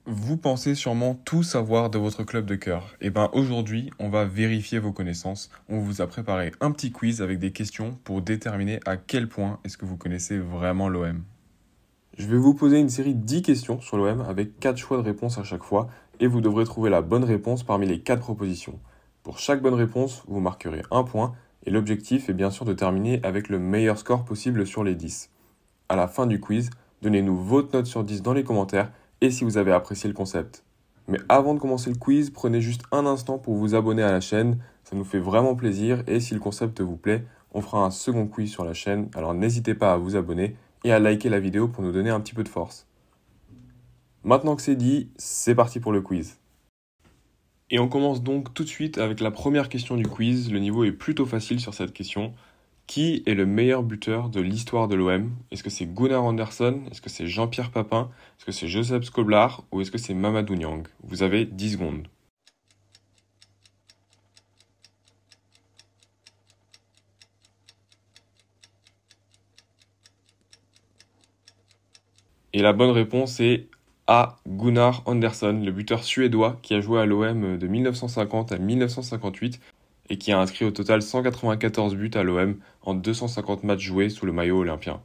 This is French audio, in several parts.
Vous pensez sûrement tout savoir de votre club de cœur. Et ben aujourd'hui, on va vérifier vos connaissances. On vous a préparé un petit quiz avec des questions pour déterminer à quel point est-ce que vous connaissez vraiment l'OM. Je vais vous poser une série de 10 questions sur l'OM avec 4 choix de réponse à chaque fois et vous devrez trouver la bonne réponse parmi les 4 propositions. Pour chaque bonne réponse, vous marquerez un point et l'objectif est bien sûr de terminer avec le meilleur score possible sur les 10. À la fin du quiz, donnez-nous votre note sur 10 dans les commentaires et si vous avez apprécié le concept. Mais avant de commencer le quiz, prenez juste un instant pour vous abonner à la chaîne, ça nous fait vraiment plaisir et si le concept vous plaît, on fera un second quiz sur la chaîne, alors n'hésitez pas à vous abonner et à liker la vidéo pour nous donner un petit peu de force. Maintenant que c'est dit, c'est parti pour le quiz. Et on commence donc tout de suite avec la première question du quiz, le niveau est plutôt facile sur cette question. Qui est le meilleur buteur de l'histoire de l'OM? Est-ce que c'est Gunnar Andersson? Est-ce que c'est Jean-Pierre Papin? Est-ce que c'est Joseph Skoblar? Ou est-ce que c'est Mamadou Niang? Vous avez 10 secondes. Et la bonne réponse est A. Gunnar Andersson, le buteur suédois qui a joué à l'OM de 1950 à 1958 et qui a inscrit au total 194 buts à l'OM en 250 matchs joués sous le maillot olympien.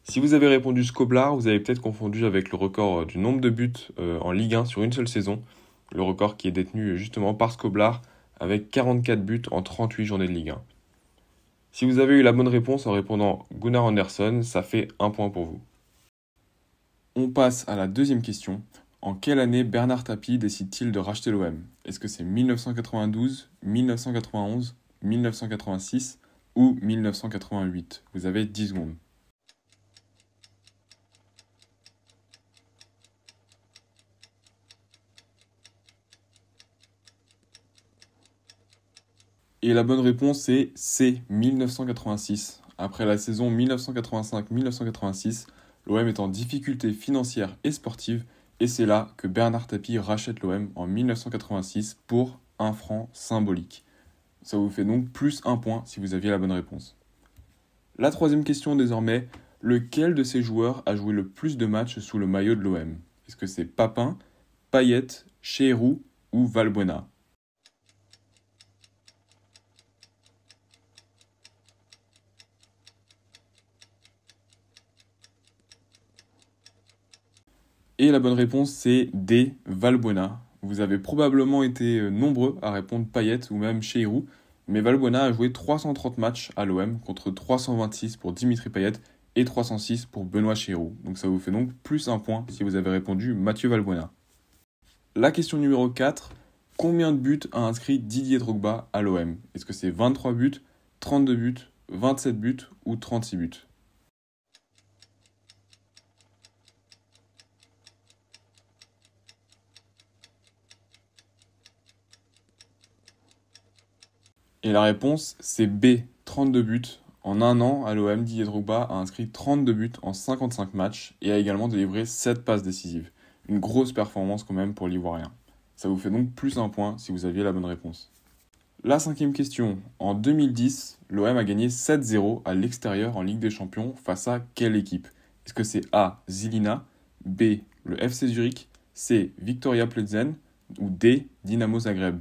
Si vous avez répondu Skoblar, vous avez peut-être confondu avec le record du nombre de buts en Ligue 1 sur une seule saison, le record qui est détenu justement par Skoblar avec 44 buts en 38 journées de Ligue 1. Si vous avez eu la bonne réponse en répondant Gunnar Andersson, ça fait un point pour vous. On passe à la deuxième question. En quelle année Bernard Tapie décide-t-il de racheter l'OM? Est-ce que c'est 1992, 1991, 1986 ou 1988? Vous avez 10 secondes. Et la bonne réponse est C, 1986. Après la saison 1985-1986, l'OM est en difficulté financière et sportive, et c'est là que Bernard Tapie rachète l'OM en 1986 pour 1 franc symbolique. Ça vous fait donc plus 1 point si vous aviez la bonne réponse. La troisième question désormais, lequel de ces joueurs a joué le plus de matchs sous le maillot de l'OM? Est-ce que c'est Papin, Payet, Cheyrou ou Valbuena? Et la bonne réponse, c'est D, Valbuena. Vous avez probablement été nombreux à répondre Payet ou même Cheyrou, mais Valbuena a joué 330 matchs à l'OM contre 326 pour Dimitri Payet et 306 pour Benoît Cheyrou. Donc ça vous fait donc plus 1 point si vous avez répondu Mathieu Valbuena. La question numéro 4, combien de buts a inscrit Didier Drogba à l'OM? Est-ce que c'est 23 buts, 32 buts, 27 buts ou 36 buts? Et la réponse, c'est B, 32 buts. En un an, à l'OM, Didier Drogba a inscrit 32 buts en 55 matchs et a également délivré 7 passes décisives. Une grosse performance quand même pour l'Ivoirien. Ça vous fait donc plus 1 point si vous aviez la bonne réponse. La cinquième question. En 2010, l'OM a gagné 7-0 à l'extérieur en Ligue des Champions face à quelle équipe? Est-ce que c'est A, Žilina, B, le FC Zurich, C, Viktoria Plzeň ou D, Dinamo Zagreb?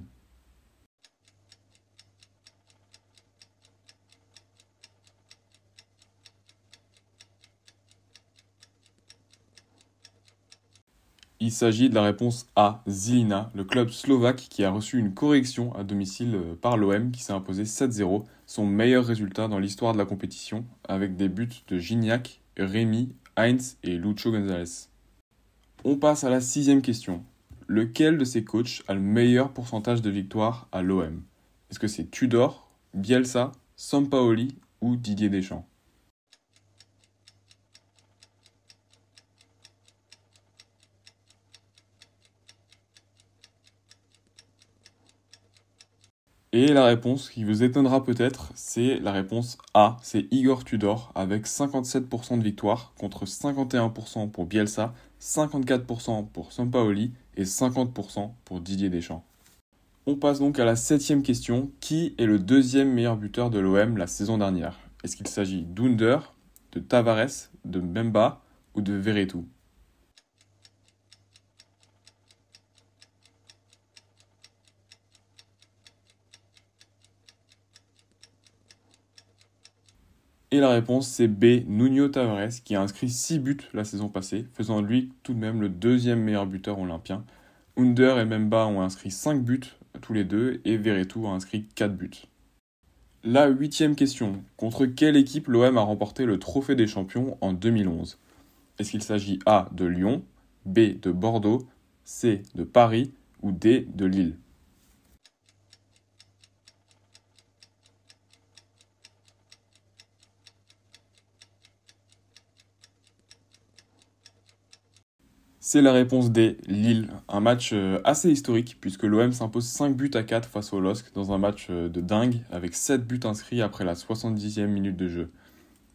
Il s'agit de la réponse A, Žilina, le club slovaque qui a reçu une correction à domicile par l'OM qui s'est imposé 7-0, son meilleur résultat dans l'histoire de la compétition, avec des buts de Gignac, Rémy, Heinz et Lucho González. On passe à la sixième question. Lequel de ces coachs a le meilleur pourcentage de victoires à l'OM? Est-ce que c'est Tudor, Bielsa, Sampaoli ou Didier Deschamps? Et la réponse qui vous étonnera peut-être, c'est la réponse A, c'est Igor Tudor avec 57% de victoires contre 51% pour Bielsa, 54% pour Sampaoli et 50% pour Didier Deschamps. On passe donc à la septième question. Qui est le deuxième meilleur buteur de l'OM la saison dernière? Est-ce qu'il s'agit d'Under, de Tavares, de Mbemba ou de Veretout? Et la réponse c'est B, Nuno Tavares, qui a inscrit 6 buts la saison passée, faisant de lui tout de même le deuxième meilleur buteur olympien. Under et Memba ont inscrit 5 buts tous les deux et Verretou a inscrit 4 buts. La 8e question. Contre quelle équipe l'OM a remporté le trophée des champions en 2011 ? Est-ce qu'il s'agit A de Lyon, B de Bordeaux, C de Paris ou D de Lille ? C'est la réponse D, Lille. Un match assez historique puisque l'OM s'impose 5 buts à 4 face au LOSC dans un match de dingue avec 7 buts inscrits après la 70e minute de jeu.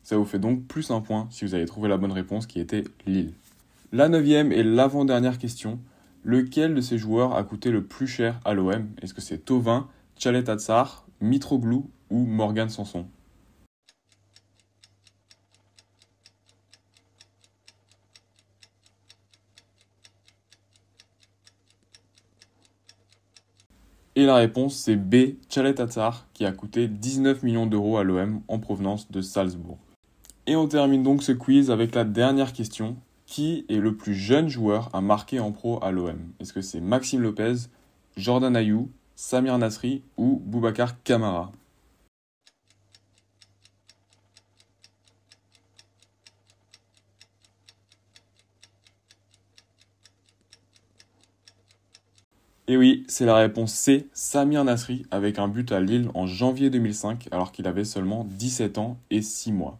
Ça vous fait donc plus un point si vous avez trouvé la bonne réponse qui était Lille. La 9e et l'avant-dernière question. Lequel de ces joueurs a coûté le plus cher à l'OM ? Est-ce que c'est Thauvin, Tchaleta Tsar, Mitroglou ou Morgan Sanson ? Et la réponse c'est B, Tchaleta Tsar, qui a coûté 19 millions d'euros à l'OM en provenance de Salzbourg. Et on termine donc ce quiz avec la dernière question. Qui est le plus jeune joueur à marquer en pro à l'OM ? Est-ce que c'est Maxime Lopez, Jordan Ayew, Samir Nasri ou Boubacar Kamara ? Et oui, c'est la réponse C, Samir Nasri, avec un but à Lille en janvier 2005 alors qu'il avait seulement 17 ans et 6 mois.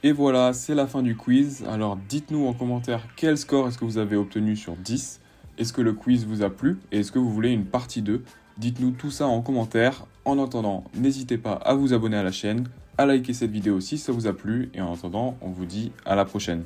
Et voilà, c'est la fin du quiz. Alors dites-nous en commentaire quel score est-ce que vous avez obtenu sur 10. Est-ce que le quiz vous a plu et est-ce que vous voulez une partie 2 ? Dites-nous tout ça en commentaire. En attendant, n'hésitez pas à vous abonner à la chaîne, à liker cette vidéo si ça vous a plu et en attendant, on vous dit à la prochaine.